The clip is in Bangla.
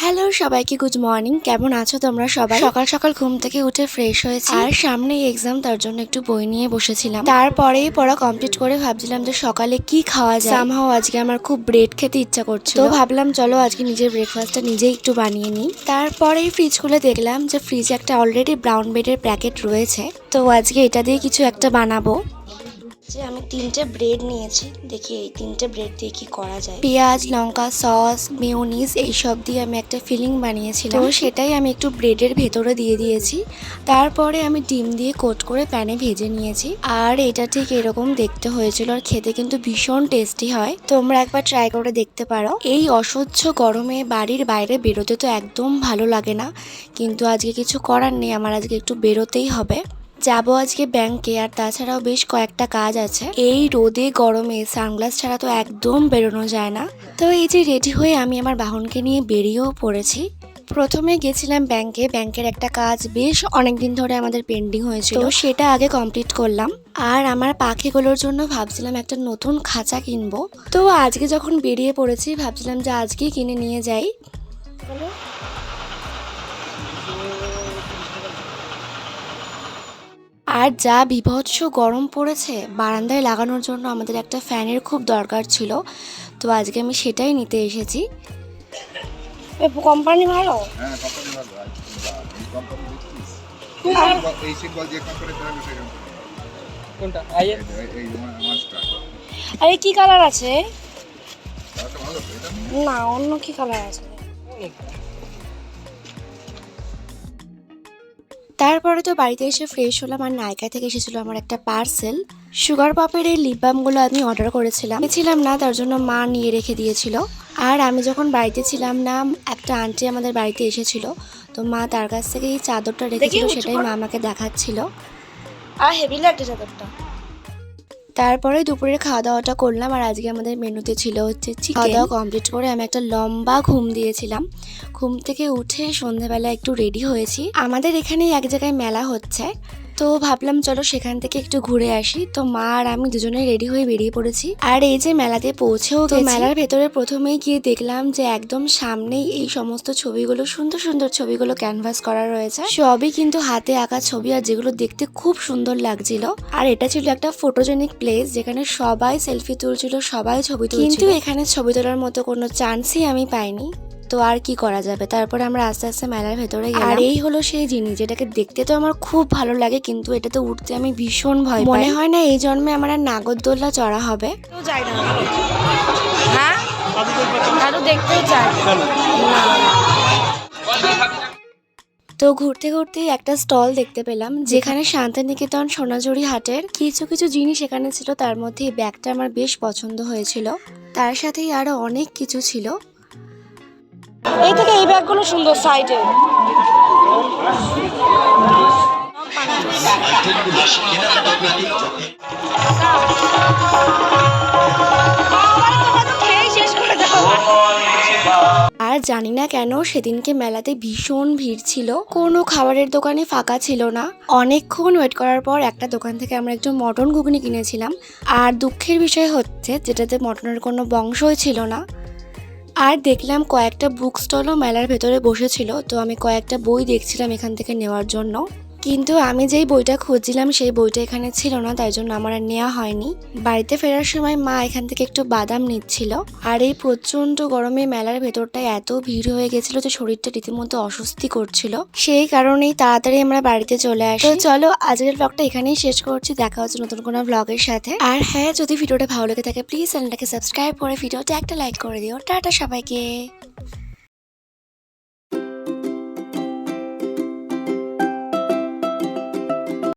হ্যালো সবাইকে গুড মর্নিং। কেমন আছো তোমরা সবাই? সকাল সকাল ঘুম থেকে উঠে ফ্রেশ হয়েছি আর সামনেই এক্সাম, তার জন্য একটু বই নিয়ে বসেছিলাম। তারপরেই পড়া কমপ্লিট করে ভাবছিলাম যে সকালে কি খাওয়া যায়। সামহাও আজকে আমার খুব ব্রেড খেতে ইচ্ছা করছিল, তো ভাবলাম চলো আজকে নিজের ব্রেকফাস্টটা নিজেই একটু বানিয়ে নিই। তারপরেই ফ্রিজ খুলে দেখলাম যে ফ্রিজে একটা অলরেডি ব্রাউন ব্রেডের প্যাকেট রয়েছে, তো আজকে এটা দিয়ে কিছু একটা বানাবো। যে আমি 3টে ব্রেড নিয়েছি, দেখি এই 3টে ব্রেড দিয়ে কি করা যায়। পেঁয়াজ, লঙ্কা, সস, মেয়োনিজ এইসব দিয়ে আমি একটা ফিলিং বানিয়েছিলাম, তো সেটাই আমি একটু ব্রেডের ভেতরে দিয়ে দিয়েছি। তারপরে আমি ডিম দিয়ে কোট করে প্যানে ভেজে নিয়েছি, আর এটা ঠিক এরকম দেখতে হয়েছিল, আর খেতে কিন্তু ভীষণ টেস্টি হয়। তোমরা একবার ট্রাই করে দেখতে পারো। এই অসহ্য গরমে বাড়ির বাইরে বেরোতে তো একদম ভালো লাগে না, কিন্তু আজকে কিছু করার নেই, আমার আজকে একটু বেরোতেই হবে। যাবো আজকে ব্যাংকে, আর তাছাড়াও বেশ কয়েকটা কাজ আছে। এই রোদে গরমে সানগ্লাস ছাড়া তো একদম বেরোনো যায় না। তো এই যে রেডি হয়ে আমি আমার বাহনকে নিয়ে বেরিয়েও পড়েছি। প্রথমে গেছিলাম ব্যাংকে, ব্যাংকের একটা কাজ বেশ অনেকদিন ধরে আমাদের পেন্ডিং হয়েছিল, তো সেটা আগে কমপ্লিট করলাম। আর আমার পাখিগুলোর জন্য ভাবছিলাম একটা নতুন খাঁচা কিনবো, তো আজকে যখন বেরিয়ে পড়েছি ভাবছিলাম যে আজকেই কিনে নিয়ে যাই। আর যা বীভৎস গরম পড়েছে, বারান্দায় লাগানোর জন্য আমাদের একটা ফ্যানের খুব দরকার ছিল, তো আজকে আমি সেটাই নিতে এসেছি। কোম্পানি ভালো? হ্যাঁ, কোম্পানি ভালো। এই কোম্পানি দেখছিস? এই সিম্বল যে কোম্পানি তৈরি করে সেরকম। কোনটা? এই মাছটা। আরে কি কালার আছে? এটা ভালো তো, এটা না, অন্য কি কালার আছে? তারপরে তো বাড়িতে এসে ফ্রেশ হলাম, আর নাইকা থেকে এসেছিলো আমার একটা পার্সেল। সুগার পপের এই লিপ বামগুলো আমি অর্ডার করেছিলাম না, তার জন্য মা নিয়ে রেখে দিয়েছিল। আর আমি যখন বাড়িতে ছিলাম না, একটা আন্টি আমাদের বাড়িতে এসেছিল, তো মা তার কাছ থেকে এই চাদরটা রেখেছিল, সেটাই মা আমাকে দেখাচ্ছিল। আর হেভি লাগছে চাদরটা। তারপরে দুপুরের খাওয়া দাওয়াটা করলাম, আর আজকে আমাদের মেনুতে ছিল হচ্ছে চিকেন। খাওয়া দাওয়া কমপ্লিট করে আমি একটা লম্বা ঘুম দিয়েছিলাম। ঘুম থেকে উঠে সন্ধ্যাবেলা একটু রেডি হয়েছি। আমাদের এখানেই এক জায়গায় মেলা হচ্ছে, তো ভাবলাম চলো সেখান থেকে একটু ঘুরে আসি। তো মা আর আমি দুজনেই রেডি হয়ে বেরিয়ে পড়েছি। আর এই যে মেলাতে পৌঁছেও তো মেলার ভেতরে প্রথমেই গিয়ে দেখলাম যে একদম সামনেই এই সমস্ত ছবিগুলো, সুন্দর সুন্দর ছবিগুলো ক্যানভাস করা রয়েছে, সবই কিন্তু হাতে আঁকা ছবি, আর যেগুলো দেখতে খুব সুন্দর লাগছিল। আর এটা ছিল একটা ফটোজেনিক প্লেস, যেখানে সবাই সেলফি তুলছিল, সবাই ছবি তুলছিল, কিন্তু এখানে ছবি তোলার মতো কোনো চান্সই আমি পাইনি। তো আর কি করা যাবে, তারপরে আমরা আস্তে আস্তে মেলার ভেতরে গেলাম। আর এই হলো সেই জিনিস যেটাকে দেখতে তো আমার খুব ভালো লাগে, কিন্তু এটাতে উঠতে আমি ভীষণ ভয় পাই। মনে হয় না এই জন্মে আমার আর নাগরদোল্লা চড়া হবে। তো যাই না, হ্যাঁ আরো দেখতেও চাই তো ঘুরতে ঘুরতেই একটা স্টল দেখতে পেলাম, যেখানে শান্তিনিকেতন সোনাঝুরি হাটের কিছু কিছু জিনিস এখানে ছিল। তার মধ্যে এই ব্যাগটা আমার বেশ পছন্দ হয়েছিল, তার সাথেই আরো অনেক কিছু ছিল। এই থেকে এই ব্যাগগুলো সুন্দর সাইডে। আর জানি না কেন সেদিনকে মেলাতে ভীষণ ভিড় ছিল, কোনো খাবারের দোকানে ফাঁকা ছিল না। অনেকক্ষণ ওয়েট করার পর একটা দোকান থেকে আমরা একটু মটন ঘুগনি কিনেছিলাম, আর দুঃখের বিষয় হচ্ছে যেটাতে মটনের কোনো বংশই ছিল না। আর দেখলাম কয়েকটা বুক স্টলও মেলার ভেতরে বসেছিল, তো আমি কয়েকটা বই দেখছিলাম এখান থেকে নেওয়ার জন্য, কিন্তু আমি যেই বইটা খুঁজছিলাম সেই বইটা এখানে ছিল না, তাই জন্য আমার আর নেওয়া হয়নি। বাড়িতে ফেরার সময় মা এখান থেকে একটু বাদাম নিচ্ছিল। আর এই প্রচন্ড গরমে মেলার ভেতরটায় এত ভিড় হয়ে গেছিল যে শরীরটা রীতিমতো অস্বস্তি করছিল, সেই কারণেই তাড়াতাড়ি আমরা বাড়িতে চলে আসি। তো চলো আজকের ব্লগটা এখানেই শেষ করছি, দেখা হচ্ছে নতুন কোনো ব্লগের সাথে। আর হ্যাঁ, যদি ভিডিওটা ভালো লেগে থাকে প্লিজ চ্যানেলটাকে সাবস্ক্রাইব করে ভিডিওটা একটা লাইক করে দিও। টাটা সবাইকে।